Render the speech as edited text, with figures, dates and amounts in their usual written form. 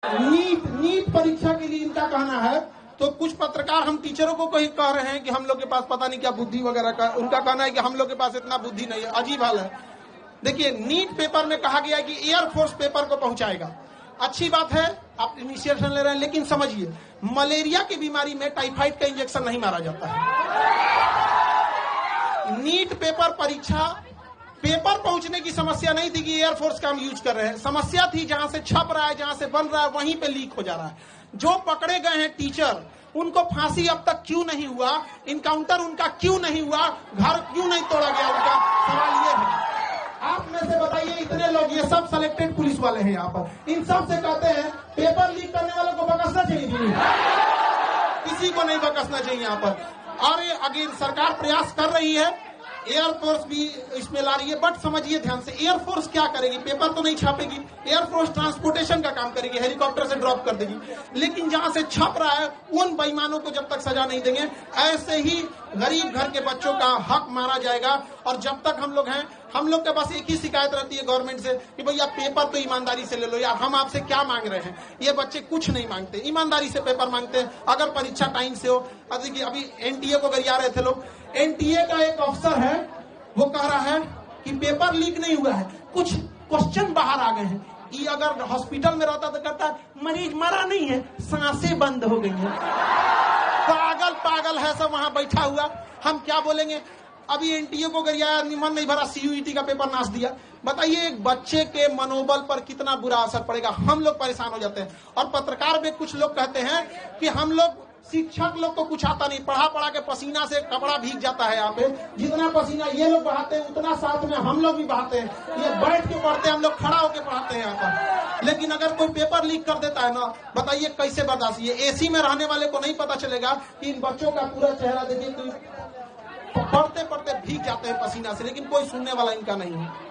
NEET परीक्षा के लिए इनका कहना है। तो कुछ पत्रकार हम टीचरों को कहीं कह रहे हैं कि हम लोग के पास पता नहीं क्या बुद्धि वगैरह का, उनका कहना है कि हम लोग के पास इतना बुद्धि नहीं है। अजीब हाल है। देखिए, नीट पेपर में कहा गया है कि एयरफोर्स पेपर को पहुंचाएगा। अच्छी बात है, आप इनिशिएशन ले रहे हैं, लेकिन समझिए मलेरिया की बीमारी में टाइफाइड का इंजेक्शन नहीं मारा जाता है। नीट पेपर परीक्षा पेपर पहुंचने की समस्या नहीं थी कि एयरफोर्स का हम यूज कर रहे हैं। समस्या थी जहां से छप रहा है, जहां से बन रहा है, वहीं पे लीक हो जा रहा है। जो पकड़े गए हैं टीचर, उनको फांसी अब तक क्यों नहीं हुआ, इनकाउंटर उनका क्यों नहीं हुआ, घर क्यों नहीं तोड़ा गया, उनका सवाल ये है। आप में से बताइए, इतने लोग, ये सब सिलेक्टेड पुलिस वाले हैं यहाँ पर, इन सब से कहते हैं पेपर लीक करने वालों को बकसना चाहिए, किसी को नहीं बकसना चाहिए यहाँ पर। और अगर सरकार प्रयास कर रही है, एयरफोर्स भी इसमें ला रही है, बट समझिए ध्यान से, एयरफोर्स क्या करेगी? पेपर तो नहीं छापेगी, एयरफोर्स ट्रांसपोर्टेशन का काम करेगी, हेलीकॉप्टर से ड्रॉप कर देगी। लेकिन जहां से छप रहा है, उन बेईमानों को जब तक सजा नहीं देंगे, ऐसे ही गरीब घर के बच्चों का हक मारा जाएगा। और जब तक हम लोग हैं, हम लोग के पास एक ही शिकायत रहती है गवर्नमेंट से कि भैया पेपर तो ईमानदारी से ले लो यार, हम आपसे क्या मांग रहे हैं। ये बच्चे कुछ नहीं मांगते, ईमानदारी से पेपर मांगते हैं, अगर परीक्षा टाइम से हो। देखिए, अभी एनटीए को गरिया रहे थे लोग, एनटीए का एक अफसर है, वो कह रहा है कि पेपर लीक नहीं हुआ है, कुछ क्वेश्चन बाहर आ गए हैं। ये अगर हॉस्पिटल में रहता तो कहता मरीज मरा नहीं है, सांसें बंद हो गई हैं। पागल है सब वहां बैठा हुआ, हम क्या बोलेंगे। अभी एनटीए को गरियाया, मन नहीं भरा, सीयूईटी का पेपर नाश दिया। बताइए, एक बच्चे के मनोबल पर कितना बुरा असर पड़ेगा। हम लोग परेशान हो जाते हैं। और पत्रकार में कुछ लोग कहते हैं कि हम लोग, शिक्षक लोग को कुछ आता नहीं, पढ़ा के पसीना से कपड़ा भीग जाता है। यहाँ पे जितना पसीना ये लोग बहाते हैं, उतना साथ में हम लोग भी बहाते हैं। ये बैठ के पढ़ते हैं, हम लोग खड़ा होकर पढ़ाते हैं यहाँ पर। लेकिन अगर कोई पेपर लीक कर देता है ना, बताइए कैसे बर्दाश्त। ये एसी में रहने वाले को नहीं पता चलेगा कि इन बच्चों का पूरा चेहरा देखिए, पढ़ते पढ़ते भीग जाते हैं पसीना से, लेकिन कोई सुनने वाला इनका नहीं है।